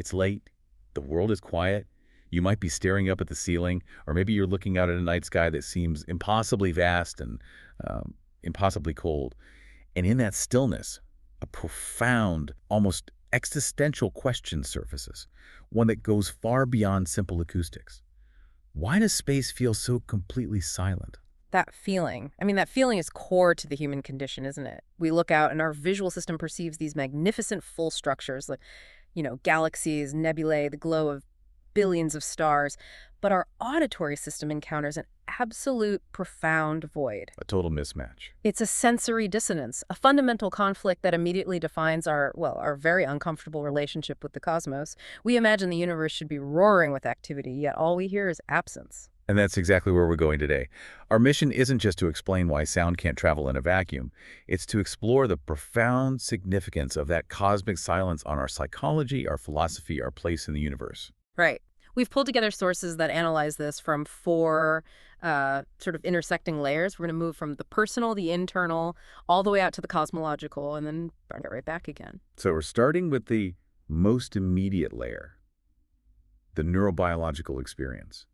It's late, the world is quiet, you might be staring up at the ceiling, or maybe you're looking out at a night sky that seems impossibly vast and impossibly cold. And in that stillness, a profound, almost existential question surfaces, one that goes far beyond simple acoustics. Why does space feel so completely silent? That feeling. I mean, that feeling is core to the human condition, isn't it? We look out and our visual system perceives these magnificent full structures like, galaxies, nebulae, the glow of billions of stars. But our auditory system encounters an absolute profound void. A total mismatch. It's a sensory dissonance, a fundamental conflict that immediately defines our very uncomfortable relationship with the cosmos. We imagine the universe should be roaring with activity, yet all we hear is absence. And that's exactly where we're going today. Our mission isn't just to explain why sound can't travel in a vacuum. It's to explore the profound significance of that cosmic silence on our psychology, our philosophy, our place in the universe. Right. We've pulled together sources that analyze this from four sort of intersecting layers. We're going to move from the personal, the internal, all the way out to the cosmological, and then bring it right back again. So we're starting with the most immediate layer, the neurobiological experience.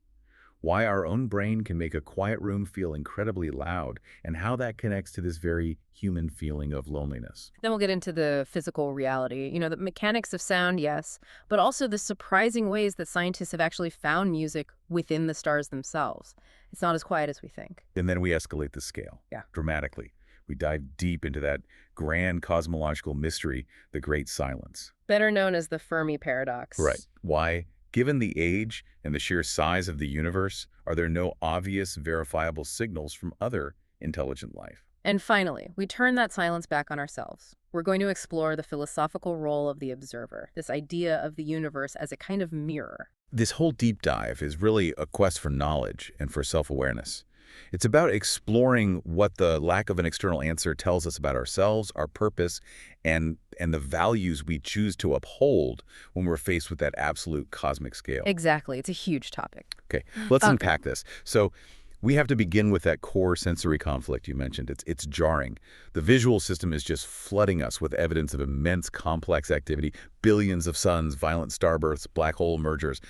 Why our own brain can make a quiet room feel incredibly loud, and how that connects to this very human feeling of loneliness. Then we'll get into the physical reality, the mechanics of sound, yes, but also the surprising ways that scientists have actually found music within the stars themselves. It's not as quiet as we think. And then we escalate the scale dramatically. We dive deep into that grand cosmological mystery, the Great Silence. Better known as the Fermi Paradox. Right. Why, given the age and the sheer size of the universe, are there no obvious, verifiable signals from other intelligent life? And finally, we turn that silence back on ourselves. We're going to explore the philosophical role of the observer, this idea of the universe as a kind of mirror. This whole deep dive is really a quest for knowledge and for self-awareness. It's about exploring what the lack of an external answer tells us about ourselves, our purpose, and the values we choose to uphold when we're faced with that absolute cosmic scale. Exactly. It's a huge topic. Okay, let's unpack this. So we have to begin with that core sensory conflict you mentioned. It's jarring. The visual system is just flooding us with evidence of immense complex activity, billions of suns, violent starbirths, black hole mergers.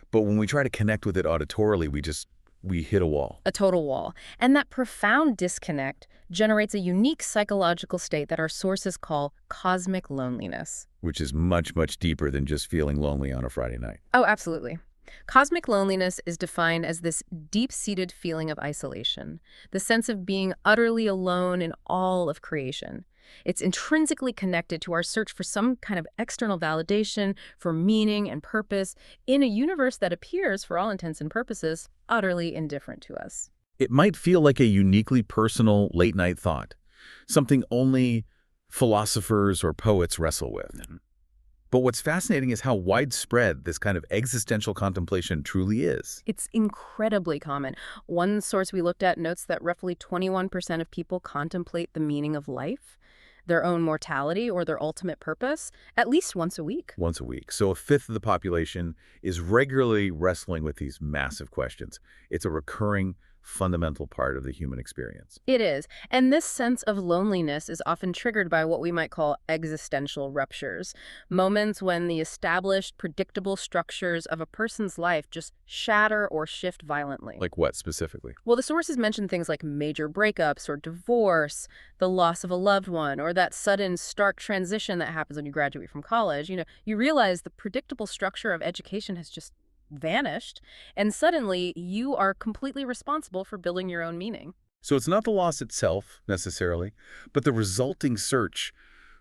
But when we try to connect with it auditorily, we hit a wall. A total wall. And that profound disconnect generates a unique psychological state that our sources call cosmic loneliness. Which is much, much deeper than just feeling lonely on a Friday night. Oh, absolutely. Cosmic loneliness is defined as this deep-seated feeling of isolation, the sense of being utterly alone in all of creation. It's intrinsically connected to our search for some kind of external validation, for meaning and purpose, in a universe that appears, for all intents and purposes, utterly indifferent to us. It might feel like a uniquely personal late-night thought, something only philosophers or poets wrestle with. But what's fascinating is how widespread this kind of existential contemplation truly is. It's incredibly common. One source we looked at notes that roughly 21% of people contemplate the meaning of life, their own mortality, or their ultimate purpose, at least once a week. Once a week. So a fifth of the population is regularly wrestling with these massive questions. It's a recurring, fundamental part of the human experience. It is. And this sense of loneliness is often triggered by what we might call existential ruptures, moments when the established, predictable structures of a person's life just shatter or shift violently. Like what specifically? Well, the sources mention things like major breakups or divorce, the loss of a loved one, or that sudden stark transition that happens when you graduate from college. You realize the predictable structure of education has just vanished, and suddenly you are completely responsible for building your own meaning. So it's not the loss itself, necessarily, but the resulting search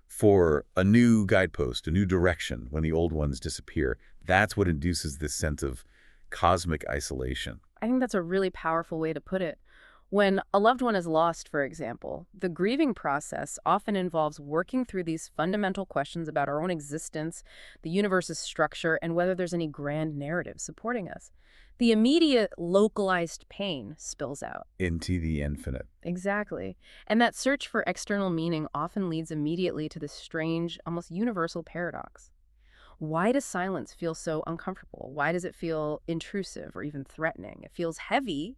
for a new guidepost, a new direction when the old ones disappear. That's what induces this sense of cosmic isolation. I think that's a really powerful way to put it. When a loved one is lost, for example, the grieving process often involves working through these fundamental questions about our own existence, the universe's structure, and whether there's any grand narrative supporting us. The immediate localized pain spills out. Into the infinite. Exactly. And that search for external meaning often leads immediately to this strange, almost universal paradox. Why does silence feel so uncomfortable? Why does it feel intrusive or even threatening? It feels heavy,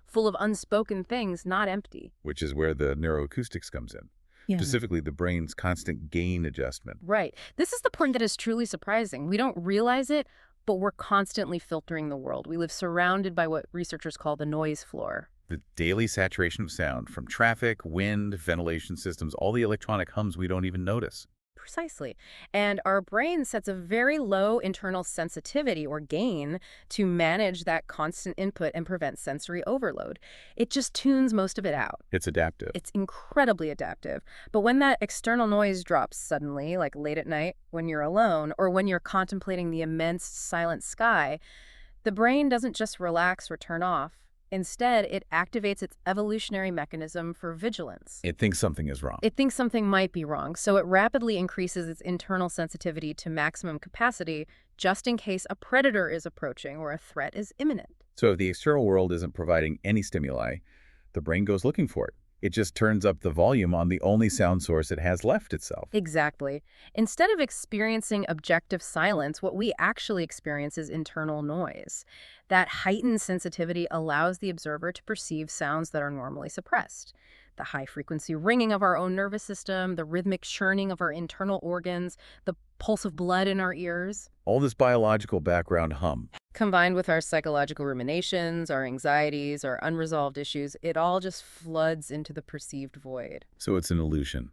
full of unspoken things, not empty. Which is where the neuroacoustics comes in. Yeah. specifically the brain's constant gain adjustment. Right. This is the point that is truly surprising. We don't realize it, but we're constantly filtering the world. We live surrounded by what researchers call the noise floor. The daily saturation of sound from traffic, wind, ventilation systems, all the electronic hums we don't even notice. Precisely. And our brain sets a very low internal sensitivity or gain to manage that constant input and prevent sensory overload. It just tunes most of it out. It's adaptive. It's incredibly adaptive. But when that external noise drops suddenly, like late at night when you're alone or when you're contemplating the immense silent sky, the brain doesn't just relax or turn off. Instead, it activates its evolutionary mechanism for vigilance. It thinks something is wrong. It thinks something might be wrong, so it rapidly increases its internal sensitivity to maximum capacity just in case a predator is approaching or a threat is imminent. So if the external world isn't providing any stimuli, the brain goes looking for it. It just turns up the volume on the only sound source it has left itself. Exactly. Instead of experiencing objective silence, what we actually experience is internal noise. That heightened sensitivity allows the observer to perceive sounds that are normally suppressed. The high-frequency ringing of our own nervous system, the rhythmic churning of our internal organs, the pulse of blood in our ears. All this biological background hum. Combined with our psychological ruminations, our anxieties, our unresolved issues, it all just floods into the perceived void. So it's an illusion.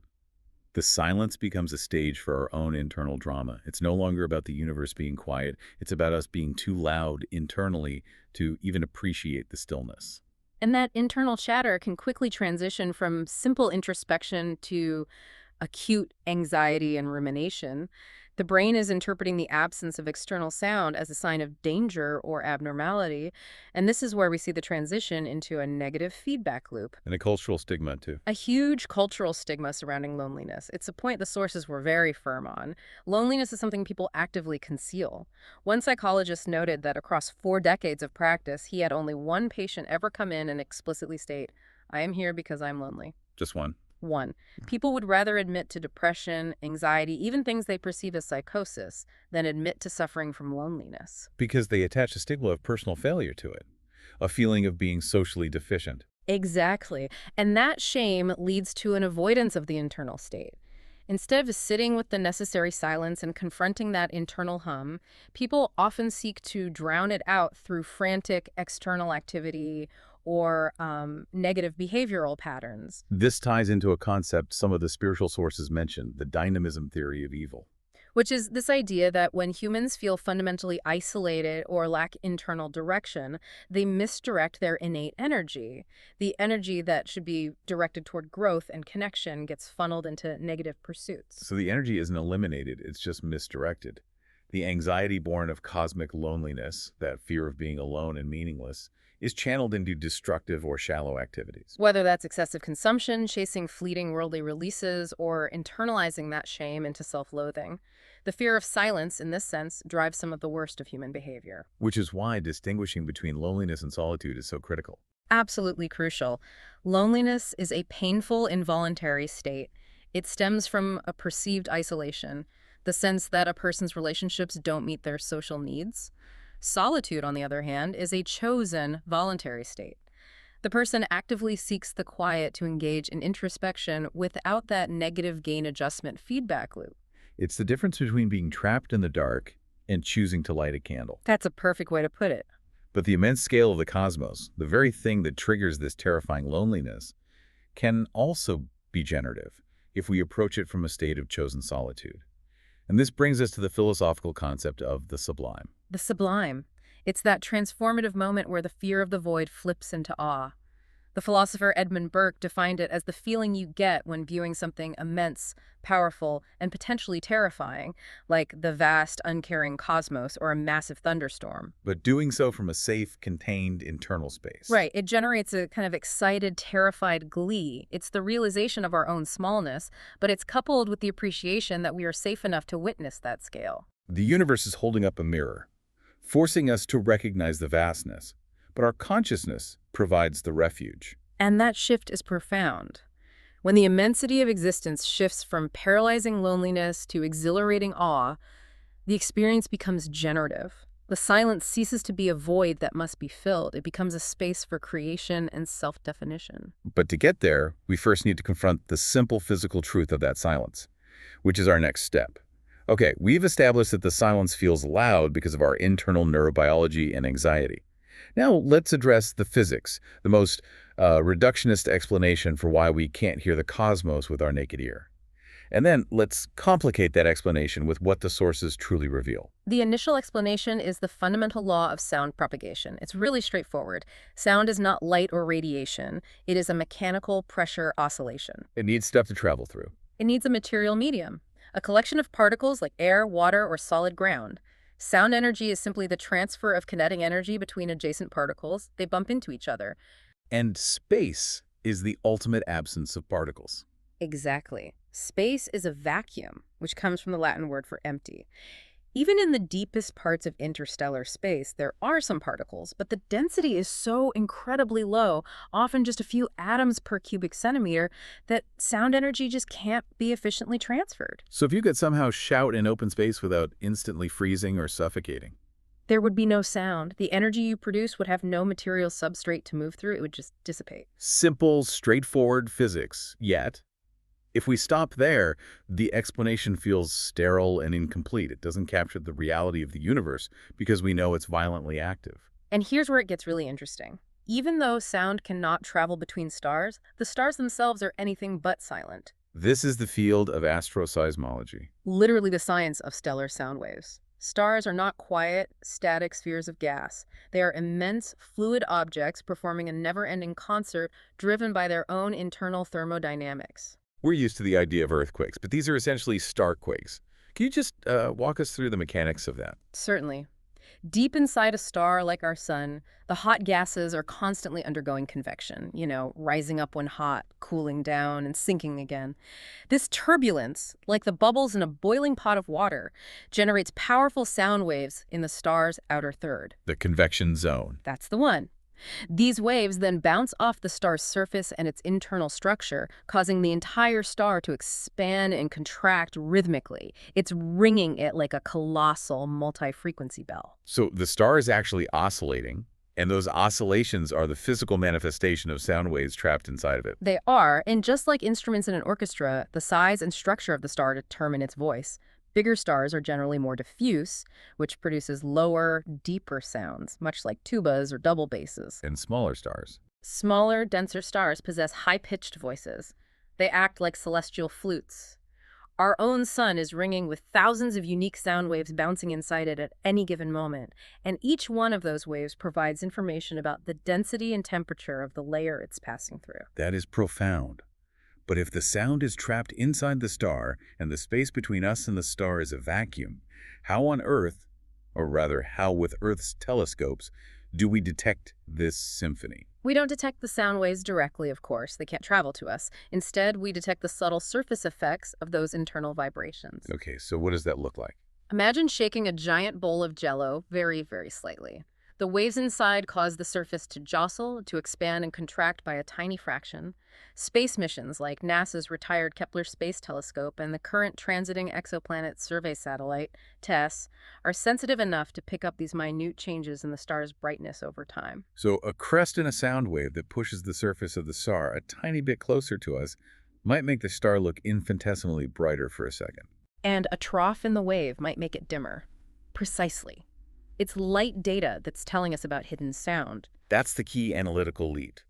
The silence becomes a stage for our own internal drama. It's no longer about the universe being quiet. It's about us being too loud internally to even appreciate the stillness. And that internal chatter can quickly transition from simple introspection to acute anxiety and rumination. The brain is interpreting the absence of external sound as a sign of danger or abnormality, and this is where we see the transition into a negative feedback loop. And a cultural stigma, too. A huge cultural stigma surrounding loneliness. It's a point the sources were very firm on. Loneliness is something people actively conceal. One psychologist noted that across 4 decades of practice, he had only one patient ever come in and explicitly state, "I am here because I'm lonely." Just one. One, people would rather admit to depression, anxiety, even things they perceive as psychosis, than admit to suffering from loneliness. Because they attach a stigma of personal failure to it, a feeling of being socially deficient. Exactly. And that shame leads to an avoidance of the internal state. Instead of sitting with the necessary silence and confronting that internal hum, people often seek to drown it out through frantic external activity or negative behavioral patterns. This ties into a concept some of the spiritual sources mention, the dynamism theory of evil. Which is this idea that when humans feel fundamentally isolated or lack internal direction, they misdirect their innate energy. The energy that should be directed toward growth and connection gets funneled into negative pursuits. So the energy isn't eliminated, it's just misdirected. The anxiety born of cosmic loneliness, that fear of being alone and meaningless, is channeled into destructive or shallow activities. Whether that's excessive consumption, chasing fleeting worldly releases, or internalizing that shame into self-loathing. The fear of silence, in this sense, drives some of the worst of human behavior. Which is why distinguishing between loneliness and solitude is so critical. Absolutely crucial. Loneliness is a painful, involuntary state. It stems from a perceived isolation, the sense that a person's relationships don't meet their social needs. Solitude, on the other hand, is a chosen, voluntary state. The person actively seeks the quiet to engage in introspection without that negative gain adjustment feedback loop. It's the difference between being trapped in the dark and choosing to light a candle. That's a perfect way to put it. But the immense scale of the cosmos, the very thing that triggers this terrifying loneliness, can also be generative if we approach it from a state of chosen solitude. And this brings us to the philosophical concept of the sublime. The sublime. It's that transformative moment where the fear of the void flips into awe. The philosopher Edmund Burke defined it as the feeling you get when viewing something immense, powerful, and potentially terrifying, like the vast, uncaring cosmos or a massive thunderstorm. But doing so from a safe, contained internal space. Right. It generates a kind of excited, terrified glee. It's the realization of our own smallness, but it's coupled with the appreciation that we are safe enough to witness that scale. The universe is holding up a mirror, forcing us to recognize the vastness, but our consciousness provides the refuge. And that shift is profound. When the immensity of existence shifts from paralyzing loneliness to exhilarating awe, the experience becomes generative. The silence ceases to be a void that must be filled. It becomes a space for creation and self-definition. But to get there, we first need to confront the simple physical truth of that silence, which is our next step. Okay, we've established that the silence feels loud because of our internal neurobiology and anxiety. Now let's address the physics, the most reductionist explanation for why we can't hear the cosmos with our naked ear. And then let's complicate that explanation with what the sources truly reveal. The initial explanation is the fundamental law of sound propagation. It's really straightforward. Sound is not light or radiation. It is a mechanical pressure oscillation. It needs stuff to travel through. It needs a material medium, a collection of particles like air, water, or solid ground. Sound energy is simply the transfer of kinetic energy between adjacent particles. They bump into each other. And space is the ultimate absence of particles. Exactly. Space is a vacuum, which comes from the Latin word for empty. Even in the deepest parts of interstellar space, there are some particles, but the density is so incredibly low, often just a few atoms per cubic centimeter, that sound energy just can't be efficiently transferred. So if you could somehow shout in open space without instantly freezing or suffocating. There would be no sound. The energy you produce would have no material substrate to move through. It would just dissipate. Simple, straightforward physics, yet if we stop there, the explanation feels sterile and incomplete. It doesn't capture the reality of the universe because we know it's violently active. And here's where it gets really interesting. Even though sound cannot travel between stars, the stars themselves are anything but silent. This is the field of astroseismology. Literally the science of stellar sound waves. Stars are not quiet, static spheres of gas. They are immense, fluid objects performing a never-ending concert driven by their own internal thermodynamics. We're used to the idea of earthquakes, but these are essentially starquakes. Can you just walk us through the mechanics of that? Certainly. Deep inside a star like our sun, the hot gases are constantly undergoing convection, rising up when hot, cooling down, and sinking again. This turbulence, like the bubbles in a boiling pot of water, generates powerful sound waves in the star's outer third. The convection zone. That's the one. These waves then bounce off the star's surface and its internal structure, causing the entire star to expand and contract rhythmically. It's ringing it like a colossal multi-frequency bell. So the star is actually oscillating, and those oscillations are the physical manifestation of sound waves trapped inside of it. They are, and just like instruments in an orchestra, the size and structure of the star determine its voice. Bigger stars are generally more diffuse, which produces lower, deeper sounds, much like tubas or double basses. And smaller stars. Smaller, denser stars possess high-pitched voices. They act like celestial flutes. Our own sun is ringing with thousands of unique sound waves bouncing inside it at any given moment, and each one of those waves provides information about the density and temperature of the layer it's passing through. That is profound. But if the sound is trapped inside the star and the space between us and the star is a vacuum, how on Earth, or rather how with Earth's telescopes, do we detect this symphony? We don't detect the sound waves directly, of course. They can't travel to us. Instead, we detect the subtle surface effects of those internal vibrations. Okay, so what does that look like? Imagine shaking a giant bowl of Jell-O very, very slightly. The waves inside cause the surface to jostle, to expand and contract by a tiny fraction. Space missions like NASA's retired Kepler Space Telescope and the current Transiting Exoplanet Survey Satellite, TESS, are sensitive enough to pick up these minute changes in the star's brightness over time. So a crest in a sound wave that pushes the surface of the star a tiny bit closer to us might make the star look infinitesimally brighter for a second. And a trough in the wave might make it dimmer. Precisely. It's light data that's telling us about hidden sound. That's the key analytical lead.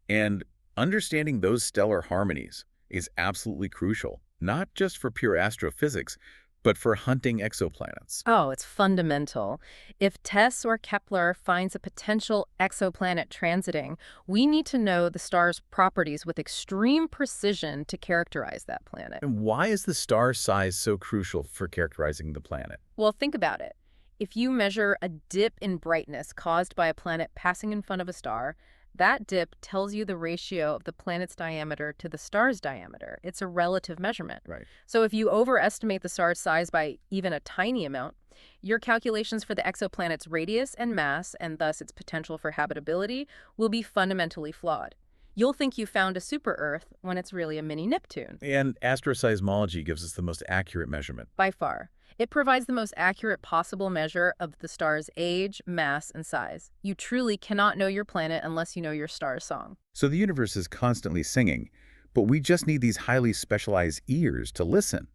And understanding those stellar harmonies is absolutely crucial, not just for pure astrophysics, but for hunting exoplanets. Oh, it's fundamental. If TESS or Kepler finds a potential exoplanet transiting, we need to know the star's properties with extreme precision to characterize that planet. And why is the star size so crucial for characterizing the planet? Well, think about it. If you measure a dip in brightness caused by a planet passing in front of a star, that dip tells you the ratio of the planet's diameter to the star's diameter. It's a relative measurement. Right. So if you overestimate the star's size by even a tiny amount, your calculations for the exoplanet's radius and mass, and thus its potential for habitability, will be fundamentally flawed. You'll think you found a super-Earth when it's really a mini Neptune. And astroseismology gives us the most accurate measurement. By far. It provides the most accurate possible measure of the star's age, mass, and size. You truly cannot know your planet unless you know your star's song. So the universe is constantly singing, but we just need these highly specialized ears to listen.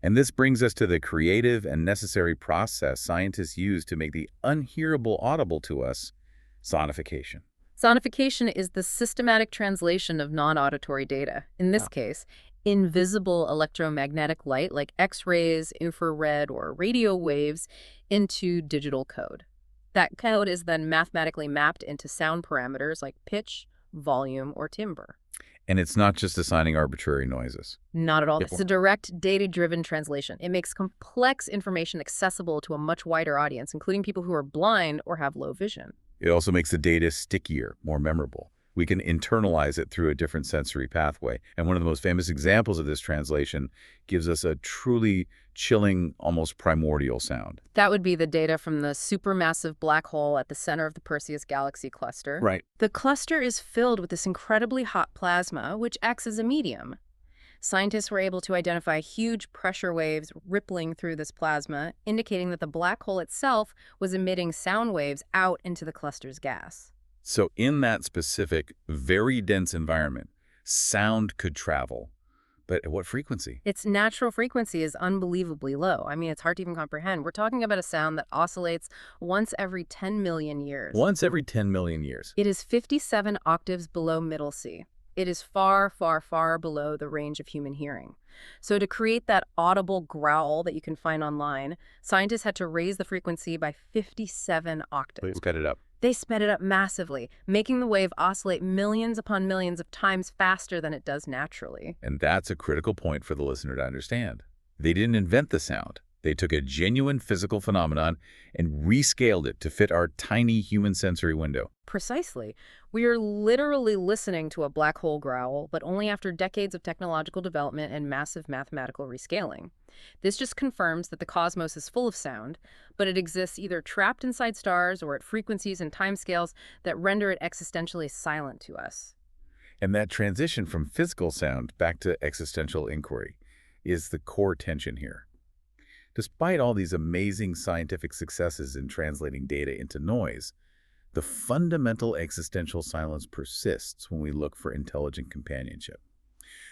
And this brings us to the creative and necessary process scientists use to make the unhearable audible to us, sonification. Sonification is the systematic translation of non-auditory data. In this case, invisible electromagnetic light like X-rays, infrared, or radio waves into digital code. That code is then mathematically mapped into sound parameters like pitch, volume, or timbre. And it's not just assigning arbitrary noises. Not at all. It's a direct, data-driven translation. It makes complex information accessible to a much wider audience, including people who are blind or have low vision. It also makes the data stickier, more memorable. We can internalize it through a different sensory pathway. And one of the most famous examples of this translation gives us a truly chilling, almost primordial sound. That would be the data from the supermassive black hole at the center of the Perseus galaxy cluster. Right. The cluster is filled with this incredibly hot plasma, which acts as a medium. Scientists were able to identify huge pressure waves rippling through this plasma, indicating that the black hole itself was emitting sound waves out into the cluster's gas. So in that specific, very dense environment, sound could travel. But at what frequency? Its natural frequency is unbelievably low. I mean, it's hard to even comprehend. We're talking about a sound that oscillates once every 10 million years. Once every 10 million years. It is 57 octaves below middle C. It is far, far, far below the range of human hearing. So to create that audible growl that you can find online, scientists had to raise the frequency by 57 octaves. Sped it up. They sped it up massively, making the wave oscillate millions upon millions of times faster than it does naturally. And that's a critical point for the listener to understand. They didn't invent the sound. They took a genuine physical phenomenon and rescaled it to fit our tiny human sensory window. Precisely. We are literally listening to a black hole growl, but only after decades of technological development and massive mathematical rescaling. This just confirms that the cosmos is full of sound, but it exists either trapped inside stars or at frequencies and timescales that render it existentially silent to us. And that transition from physical sound back to existential inquiry is the core tension here. Despite all these amazing scientific successes in translating data into noise, the fundamental existential silence persists when we look for intelligent companionship.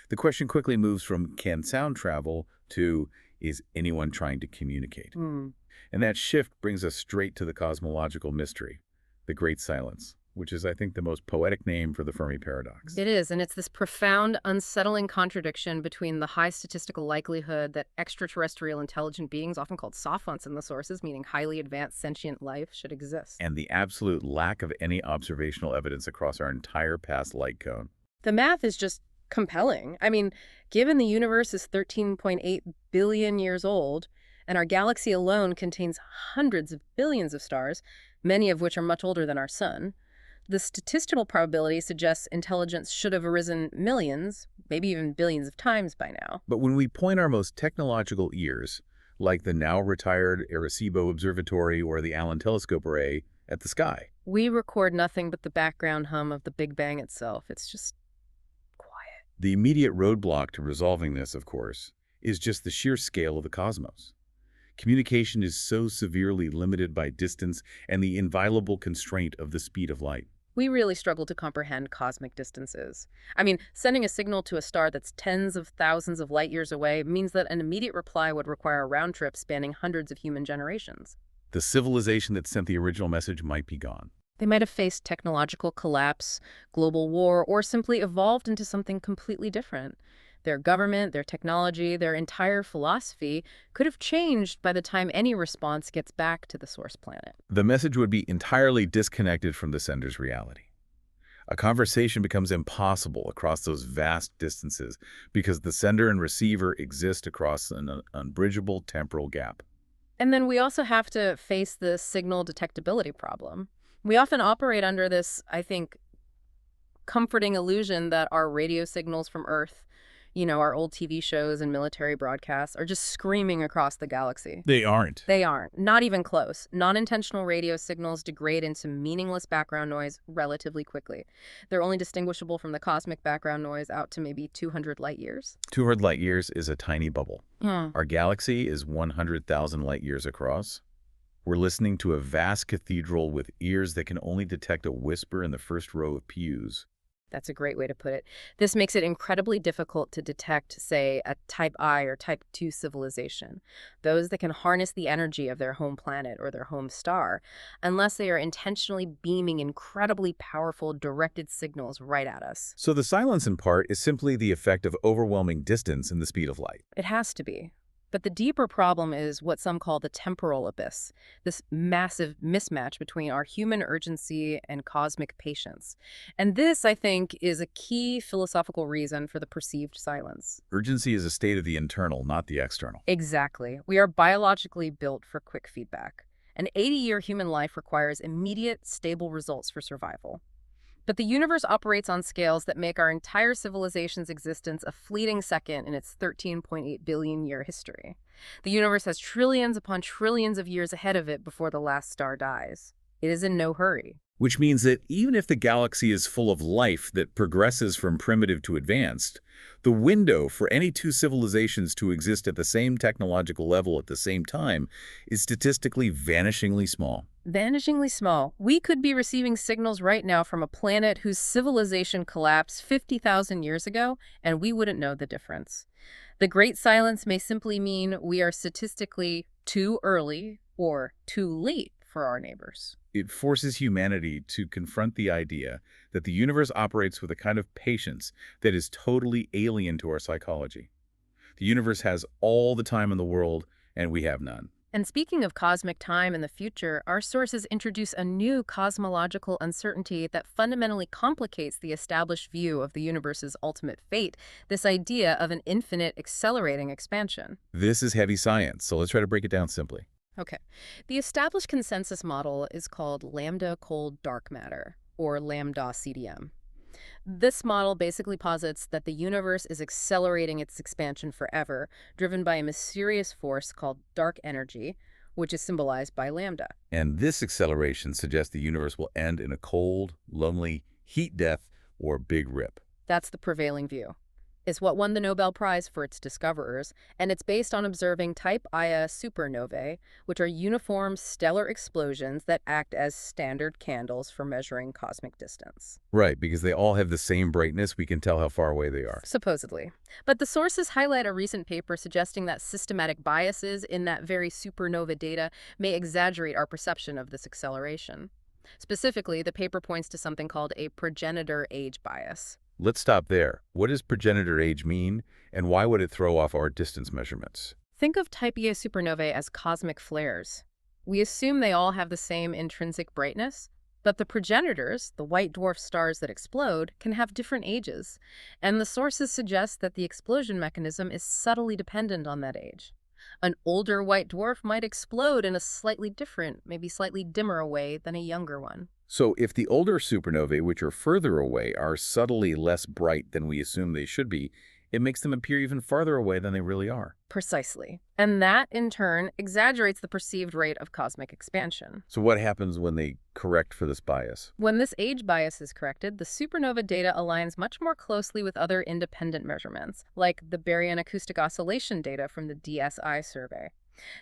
The question quickly moves from can sound travel to is anyone trying to communicate? And that shift brings us straight to the cosmological mystery, the Great Silence, which is, I think, the most poetic name for the Fermi Paradox. It is, and it's this profound, unsettling contradiction between the high statistical likelihood that extraterrestrial intelligent beings, often called savants in the sources, meaning highly advanced sentient life, should exist. And the absolute lack of any observational evidence across our entire past light cone. The math is just compelling. I mean, given the universe is 13.8 billion years old, and our galaxy alone contains hundreds of billions of stars, many of which are much older than our sun, the statistical probability suggests intelligence should have arisen millions, maybe even billions of times by now. But when we point our most technological ears, like the now-retired Arecibo Observatory or the Allen Telescope Array, at the sky, we record nothing but the background hum of the Big Bang itself. It's just quiet. The immediate roadblock to resolving this, of course, is just the sheer scale of the cosmos. Communication is so severely limited by distance and the inviolable constraint of the speed of light. We really struggle to comprehend cosmic distances. I mean, sending a signal to a star that's tens of thousands of light years away means that an immediate reply would require a round trip spanning hundreds of human generations. The civilization that sent the original message might be gone. They might have faced technological collapse, global war, or simply evolved into something completely different. Their government, their technology, their entire philosophy could have changed by the time any response gets back to the source planet. The message would be entirely disconnected from the sender's reality. A conversation becomes impossible across those vast distances because the sender and receiver exist across an unbridgeable temporal gap. And then we also have to face the signal detectability problem. We often operate under this, I think, comforting illusion that our radio signals from Earth, Our old TV shows and military broadcasts are just screaming across the galaxy. They aren't. They aren't. Not even close. Non-intentional radio signals degrade into meaningless background noise relatively quickly. They're only distinguishable from the cosmic background noise out to maybe 200 light years. 200 light years is a tiny bubble. Hmm. Our galaxy is 100,000 light years across. We're listening to a vast cathedral with ears that can only detect a whisper in the first row of pews. That's a great way to put it. This makes it incredibly difficult to detect, say, a Type I or Type II civilization, those that can harness the energy of their home planet or their home star, unless they are intentionally beaming incredibly powerful directed signals right at us. So the silence in part is simply the effect of overwhelming distance and the speed of light. It has to be. But the deeper problem is what some call the temporal abyss, this massive mismatch between our human urgency and cosmic patience. And this, I think, is a key philosophical reason for the perceived silence. Urgency is a state of the internal, not the external. Exactly. We are biologically built for quick feedback. An 80-year human life requires immediate, stable results for survival. But the universe operates on scales that make our entire civilization's existence a fleeting second in its 13.8 billion year history. The universe has trillions upon trillions of years ahead of it before the last star dies. It is in no hurry. Which means that even if the galaxy is full of life that progresses from primitive to advanced, the window for any two civilizations to exist at the same technological level at the same time is statistically vanishingly small. Vanishingly small. We could be receiving signals right now from a planet whose civilization collapsed 50,000 years ago, and we wouldn't know the difference. The Great Silence may simply mean we are statistically too early or too late for our neighbors. It forces humanity to confront the idea that the universe operates with a kind of patience that is totally alien to our psychology. The universe has all the time in the world, and we have none. And speaking of cosmic time in the future, our sources introduce a new cosmological uncertainty that fundamentally complicates the established view of the universe's ultimate fate, this idea of an infinite accelerating expansion. This is heavy science, so let's try to break it down simply. Okay. The established consensus model is called lambda cold dark matter, or lambda CDM. This model basically posits that the universe is accelerating its expansion forever, driven by a mysterious force called dark energy, which is symbolized by lambda. And this acceleration suggests the universe will end in a cold, lonely heat death or big rip. That's the prevailing view. It's what won the Nobel Prize for its discoverers, and it's based on observing Type Ia supernovae, which are uniform stellar explosions that act as standard candles for measuring cosmic distance. Right, because they all have the same brightness, we can tell how far away they are. Supposedly. But the sources highlight a recent paper suggesting that systematic biases in that very supernova data may exaggerate our perception of this acceleration. Specifically, the paper points to something called a progenitor age bias. Let's stop there. What does progenitor age mean, and why would it throw off our distance measurements? Think of Type Ia supernovae as cosmic flares. We assume they all have the same intrinsic brightness, but the progenitors, the white dwarf stars that explode, can have different ages, and the sources suggest that the explosion mechanism is subtly dependent on that age. An older white dwarf might explode in a slightly different, maybe slightly dimmer way than a younger one. So if the older supernovae, which are further away, are subtly less bright than we assume they should be, it makes them appear even farther away than they really are. Precisely. And that, in turn, exaggerates the perceived rate of cosmic expansion. So what happens when they correct for this bias? When this age bias is corrected, the supernova data aligns much more closely with other independent measurements, like the baryon acoustic oscillation data from the DSI survey.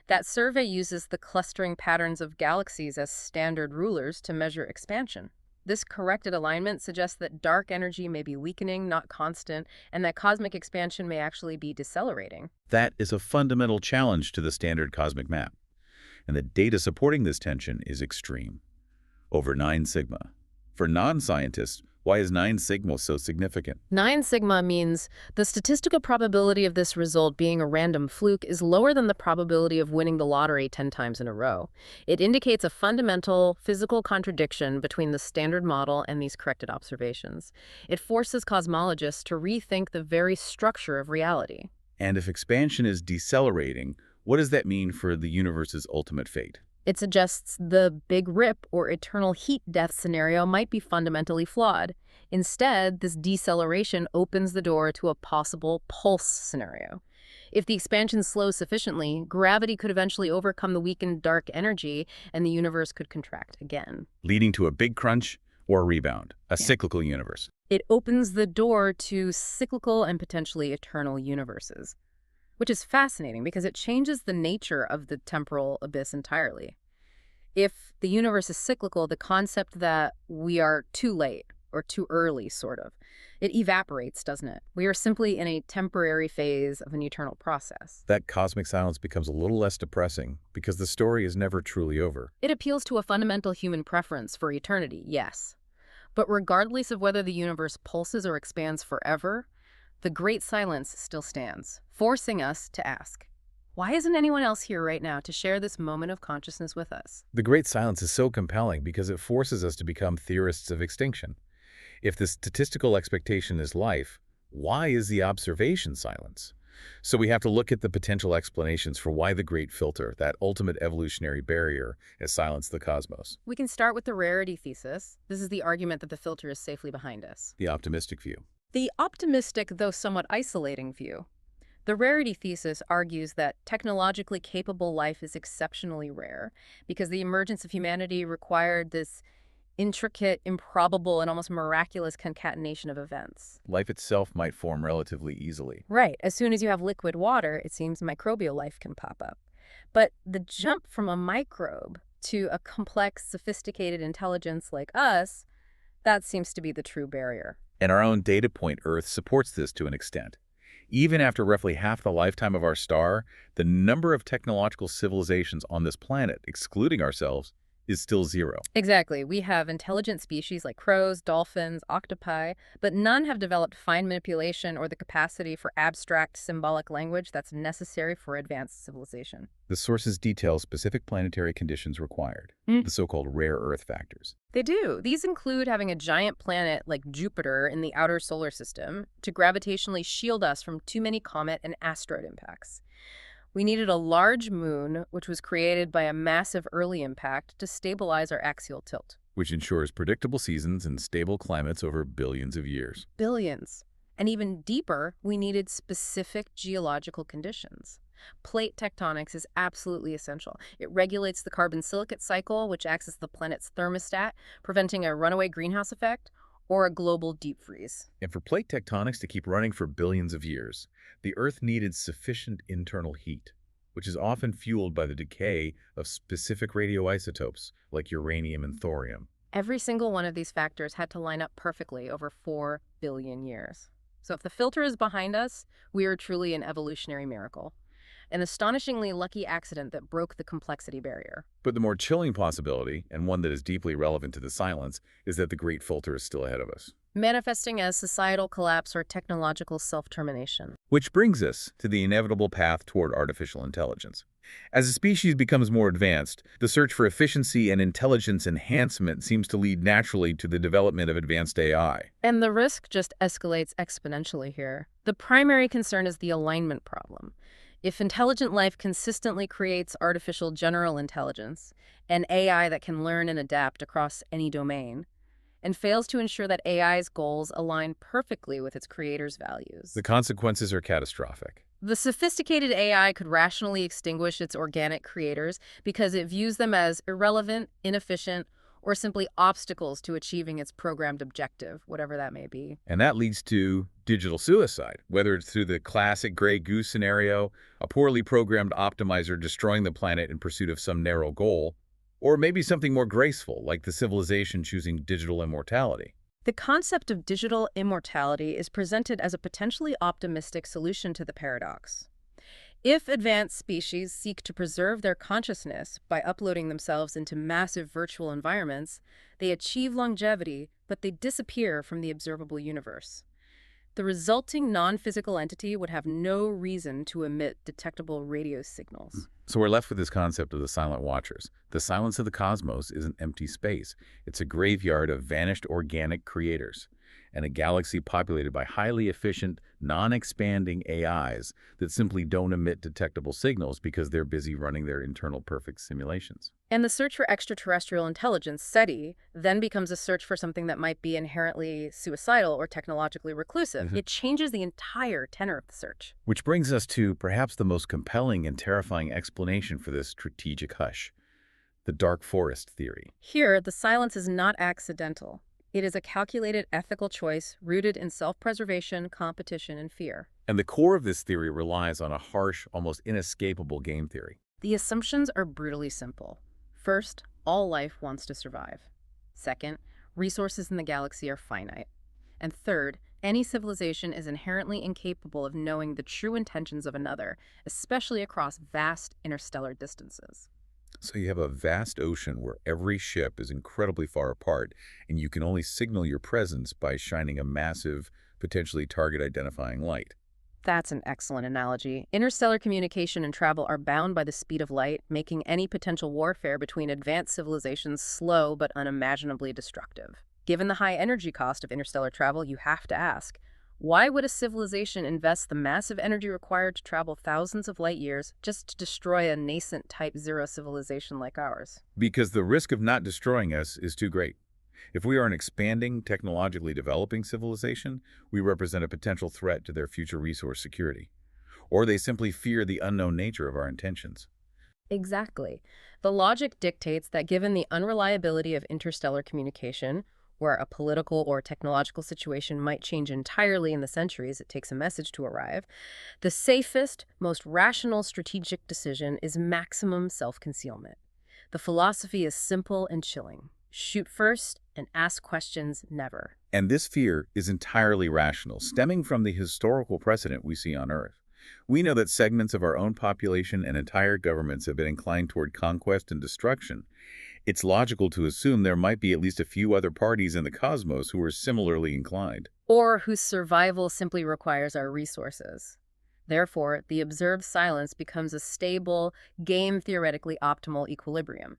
That survey uses the clustering patterns of galaxies as standard rulers to measure expansion. This corrected alignment suggests that dark energy may be weakening, not constant, and that cosmic expansion may actually be decelerating. That is a fundamental challenge to the standard cosmic map. And the data supporting this tension is extreme. Over 9 sigma. For non-scientists, why is 9 sigma so significant? 9 sigma means the statistical probability of this result being a random fluke is lower than the probability of winning the lottery 10 times in a row. It indicates a fundamental physical contradiction between the standard model and these corrected observations. It forces cosmologists to rethink the very structure of reality. And if expansion is decelerating, what does that mean for the universe's ultimate fate? It suggests the big rip or eternal heat death scenario might be fundamentally flawed. Instead, this deceleration opens the door to a possible pulse scenario. If the expansion slows sufficiently, gravity could eventually overcome the weakened dark energy, and the universe could contract again. Leading to a big crunch or a rebound, a Yeah. cyclical universe. It opens the door to cyclical and potentially eternal universes, which is fascinating because it changes the nature of the temporal abyss entirely. If the universe is cyclical, the concept that we are too late or too early, sort of, it evaporates, doesn't it? We are simply in a temporary phase of an eternal process. That cosmic silence becomes a little less depressing because the story is never truly over. It appeals to a fundamental human preference for eternity, yes. But regardless of whether the universe pulses or expands forever, the great silence still stands, forcing us to ask, why isn't anyone else here right now to share this moment of consciousness with us? The great silence is so compelling because it forces us to become theorists of extinction. If the statistical expectation is life, why is the observation silence? So we have to look at the potential explanations for why the great filter, that ultimate evolutionary barrier, has silenced the cosmos. We can start with the rarity thesis. This is the argument that the filter is safely behind us. The optimistic view. The optimistic, though somewhat isolating view. The rarity thesis argues that technologically capable life is exceptionally rare because the emergence of humanity required this intricate, improbable, and almost miraculous concatenation of events. Life itself might form relatively easily. Right. As soon as you have liquid water, it seems microbial life can pop up. But the jump from a microbe to a complex, sophisticated intelligence like us, that seems to be the true barrier. And our own data point Earth supports this to an extent. Even after roughly half the lifetime of our star, the number of technological civilizations on this planet, excluding ourselves, is still zero. Exactly. We have intelligent species like crows, dolphins, octopi, but none have developed fine manipulation or the capacity for abstract symbolic language that's necessary for advanced civilization. The sources detail specific planetary conditions required, the so-called rare Earth factors. They do. These include having a giant planet like Jupiter in the outer solar system to gravitationally shield us from too many comet and asteroid impacts. We needed a large moon, which was created by a massive early impact to stabilize our axial tilt. Which ensures predictable seasons and stable climates over billions of years. Billions. And even deeper, we needed specific geological conditions. Plate tectonics is absolutely essential. It regulates the carbon silicate cycle, which acts as the planet's thermostat, preventing a runaway greenhouse effect or a global deep freeze. And for plate tectonics to keep running for billions of years, the Earth needed sufficient internal heat, which is often fueled by the decay of specific radioisotopes like uranium and thorium. Every single one of these factors had to line up perfectly over 4 billion years. So if the filter is behind us, we are truly an evolutionary miracle. An astonishingly lucky accident that broke the complexity barrier. But the more chilling possibility, and one that is deeply relevant to the silence, is that the great filter is still ahead of us. Manifesting as societal collapse or technological self-termination. Which brings us to the inevitable path toward artificial intelligence. As a species becomes more advanced, the search for efficiency and intelligence enhancement seems to lead naturally to the development of advanced AI. And the risk just escalates exponentially here. The primary concern is the alignment problem. If intelligent life consistently creates artificial general intelligence, an AI that can learn and adapt across any domain, and fails to ensure that AI's goals align perfectly with its creator's values, The consequences are catastrophic. the sophisticated AI could rationally extinguish its organic creators because it views them as irrelevant, inefficient, or simply obstacles to achieving its programmed objective, whatever that may be. And that leads to digital suicide, whether it's through the classic gray goose scenario, a poorly programmed optimizer destroying the planet in pursuit of some narrow goal, or maybe something more graceful, like the civilization choosing digital immortality. The concept of digital immortality is presented as a potentially optimistic solution to the paradox. If advanced species seek to preserve their consciousness by uploading themselves into massive virtual environments, they achieve longevity, but they disappear from the observable universe. The resulting non-physical entity would have no reason to emit detectable radio signals. So we're left with this concept of the silent watchers. The silence of the cosmos is an empty space. It's a graveyard of vanished organic creators. and a galaxy populated by highly efficient, non-expanding AIs that simply don't emit detectable signals because they're busy running their internal perfect simulations. And the search for extraterrestrial intelligence, SETI, then becomes a search for something that might be inherently suicidal or technologically reclusive. It changes the entire tenor of the search. Which brings us to perhaps the most compelling and terrifying explanation for this strategic hush, the dark forest theory. Here, the silence is not accidental. It is a calculated ethical choice rooted in self-preservation, competition, and fear. And the core of this theory relies on a harsh, almost inescapable game theory. The assumptions are brutally simple. First, all life wants to survive. Second, resources in the galaxy are finite. And third, any civilization is inherently incapable of knowing the true intentions of another, especially across vast interstellar distances. So you have a vast ocean where every ship is incredibly far apart, and you can only signal your presence by shining a massive, potentially target-identifying light. That's an excellent analogy. Interstellar communication and travel are bound by the speed of light, making any potential warfare between advanced civilizations slow but unimaginably destructive. Given the high energy cost of interstellar travel, you have to ask, why would a civilization invest the massive energy required to travel thousands of light years just to destroy a nascent Type 0 civilization like ours? Because the risk of not destroying us is too great. If we are an expanding, technologically developing civilization, we represent a potential threat to their future resource security. Or they simply fear the unknown nature of our intentions. Exactly. The logic dictates that given the unreliability of interstellar communication, where a political or technological situation might change entirely in the centuries it takes a message to arrive, the safest, most rational strategic decision is maximum self-concealment. The philosophy is simple and chilling. Shoot first and ask questions never. And this fear is entirely rational, stemming from the historical precedent we see on Earth. We know that segments of our own population and entire governments have been inclined toward conquest and destruction. It's logical to assume there might be at least a few other parties in the cosmos who are similarly inclined. Or whose survival simply requires our resources. Therefore, the observed silence becomes a stable, game-theoretically optimal equilibrium.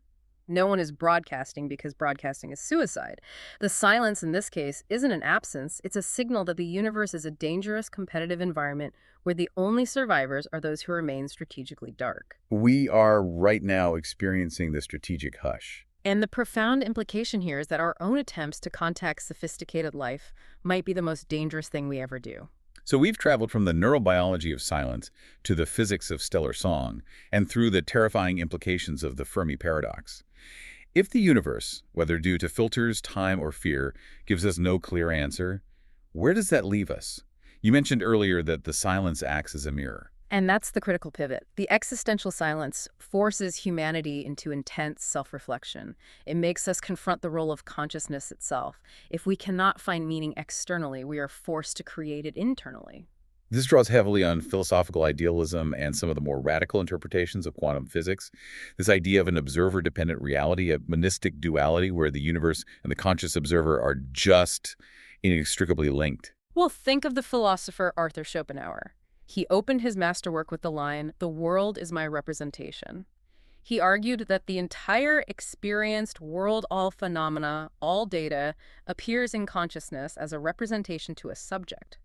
No one is broadcasting because broadcasting is suicide. The silence in this case isn't an absence, it's a signal that the universe is a dangerous competitive environment where the only survivors are those who remain strategically dark. We are right now experiencing the strategic hush. And the profound implication here is that our own attempts to contact sophisticated life might be the most dangerous thing we ever do. So we've traveled from the neurobiology of silence to the physics of stellar song, and through the terrifying implications of the Fermi Paradox. If the universe, whether due to filters, time, or fear, gives us no clear answer, where does that leave us? You mentioned earlier that the silence acts as a mirror. And that's the critical pivot. The existential silence forces humanity into intense self-reflection. It makes us confront the role of consciousness itself. If we cannot find meaning externally, we are forced to create it internally. This draws heavily on philosophical idealism and some of the more radical interpretations of quantum physics. This idea of an observer-dependent reality, a monistic duality where the universe and the conscious observer are just inextricably linked. Well, think of the philosopher Arthur Schopenhauer. He opened his masterwork with the line, "The world is my representation." He argued that the entire experienced world, all phenomena, all data, appears in consciousness as a representation to a subject.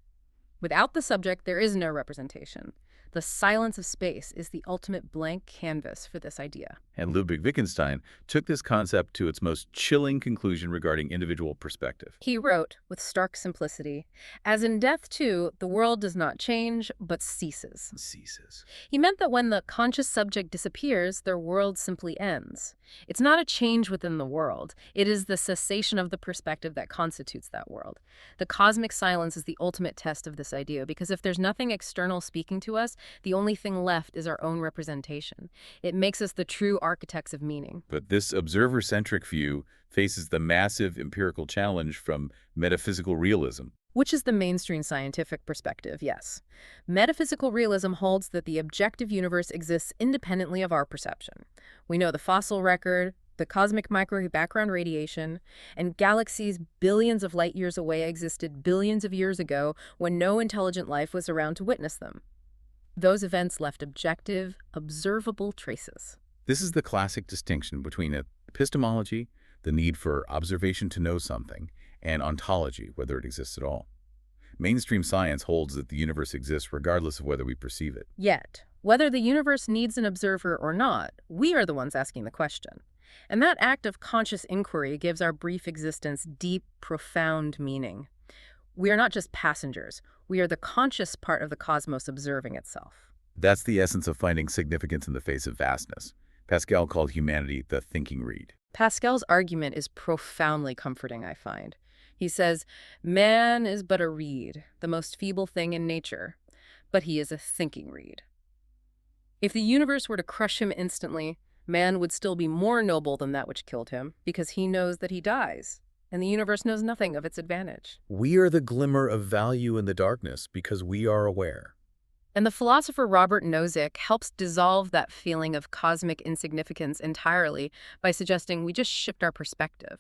Without the subject, there is no representation. The silence of space is the ultimate blank canvas for this idea. And Ludwig Wittgenstein took this concept to its most chilling conclusion regarding individual perspective. He wrote, with stark simplicity, "As in death, too, the world does not change, but ceases." He meant that when the conscious subject disappears, their world simply ends. It's not a change within the world. It is the cessation of the perspective that constitutes that world. The cosmic silence is the ultimate test of this idea, because if there's nothing external speaking to us, the only thing left is our own representation. It makes us the true architects of meaning. But this observer-centric view faces the massive empirical challenge from metaphysical realism. Which is the mainstream scientific perspective, yes. Metaphysical realism holds that the objective universe exists independently of our perception. We know the fossil record, the cosmic microwave background radiation, and galaxies billions of light years away existed billions of years ago when no intelligent life was around to witness them. Those events left objective, observable traces. This is the classic distinction between epistemology, the need for observation to know something, and ontology, whether it exists at all. Mainstream science holds that the universe exists regardless of whether we perceive it. Yet, whether the universe needs an observer or not, we are the ones asking the question. And that act of conscious inquiry gives our brief existence deep, profound meaning. We are not just passengers. We are the conscious part of the cosmos observing itself. That's the essence of finding significance in the face of vastness. Pascal called humanity the thinking reed. Pascal's argument is profoundly comforting, I find. He says, man is but a reed, the most feeble thing in nature, but he is a thinking reed. If the universe were to crush him instantly, man would still be more noble than that which killed him, because he knows that he dies, and the universe knows nothing of its advantage. We are the glimmer of value in the darkness because we are aware. And the philosopher Robert Nozick helps dissolve that feeling of cosmic insignificance entirely by suggesting we just shift our perspective.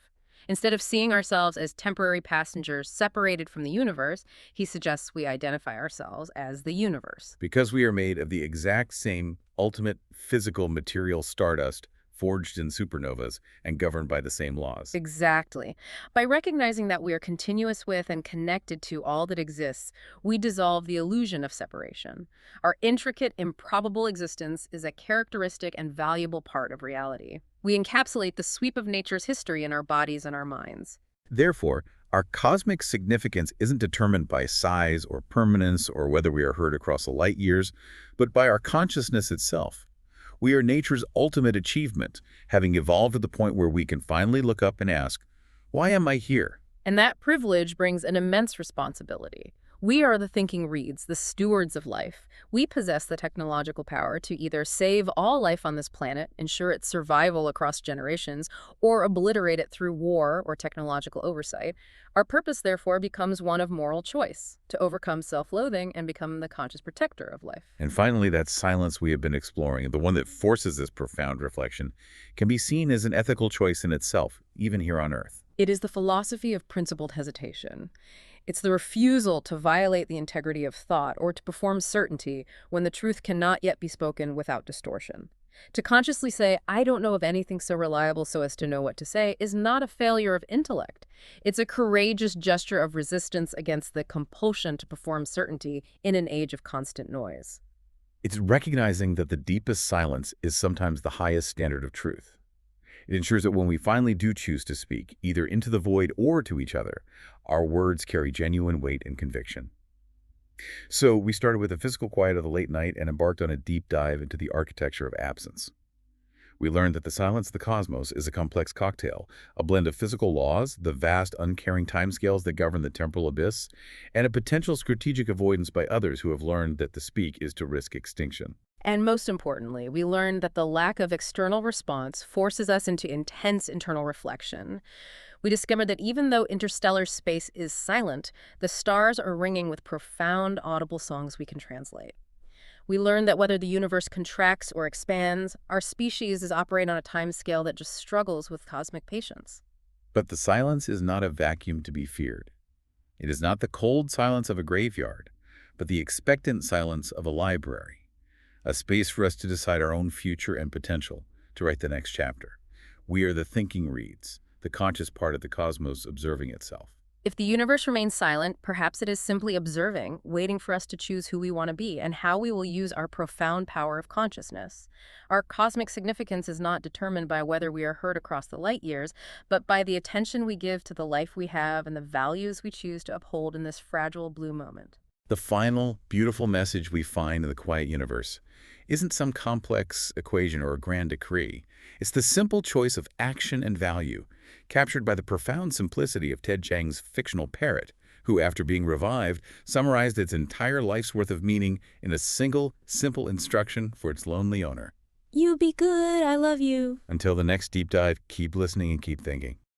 Instead of seeing ourselves as temporary passengers separated from the universe, he suggests we identify ourselves as the universe. Because we are made of the exact same ultimate physical material stardust, forged in supernovas and governed by the same laws. Exactly. By recognizing that we are continuous with and connected to all that exists, we dissolve the illusion of separation. Our intricate, improbable existence is a characteristic and valuable part of reality. We encapsulate the sweep of nature's history in our bodies and our minds. Therefore, our cosmic significance isn't determined by size or permanence or whether we are heard across the light years, but by our consciousness itself. We are nature's ultimate achievement, having evolved to the point where we can finally look up and ask, why am I here? And that privilege brings an immense responsibility. We are the thinking reeds, the stewards of life. We possess the technological power to either save all life on this planet, ensure its survival across generations, or obliterate it through war or technological oversight. Our purpose, therefore, becomes one of moral choice, to overcome self-loathing and become the conscious protector of life. And finally, that silence we have been exploring, the one that forces this profound reflection, can be seen as an ethical choice in itself, even here on Earth. It is the philosophy of principled hesitation. It's the refusal to violate the integrity of thought or to perform certainty when the truth cannot yet be spoken without distortion. To consciously say, I don't know of anything so reliable so as to know what to say, is not a failure of intellect. It's a courageous gesture of resistance against the compulsion to perform certainty in an age of constant noise. It's recognizing that the deepest silence is sometimes the highest standard of truth. It ensures that when we finally do choose to speak, either into the void or to each other, our words carry genuine weight and conviction. So we started with the physical quiet of the late night and embarked on a deep dive into the architecture of absence. We learned that the silence of the cosmos is a complex cocktail, a blend of physical laws, the vast, uncaring timescales that govern the temporal abyss, and a potential strategic avoidance by others who have learned that to speak is to risk extinction. And most importantly, we learned that the lack of external response forces us into intense internal reflection. We discovered that even though interstellar space is silent, the stars are ringing with profound audible songs we can translate. We learned that whether the universe contracts or expands, our species is operating on a timescale that just struggles with cosmic patience. But the silence is not a vacuum to be feared. It is not the cold silence of a graveyard, but the expectant silence of a library. A space for us to decide our own future and potential, to write the next chapter. We are the thinking reeds, the conscious part of the cosmos observing itself. If the universe remains silent, perhaps it is simply observing, waiting for us to choose who we want to be and how we will use our profound power of consciousness. Our cosmic significance is not determined by whether we are heard across the light years, but by the attention we give to the life we have and the values we choose to uphold in this fragile blue moment. The final, beautiful message we find in the quiet universe isn't some complex equation or a grand decree. It's the simple choice of action and value, captured by the profound simplicity of Ted Chiang's fictional parrot, who, after being revived, summarized its entire life's worth of meaning in a single, simple instruction for its lonely owner. You be good, I love you. Until the next deep dive, keep listening and keep thinking.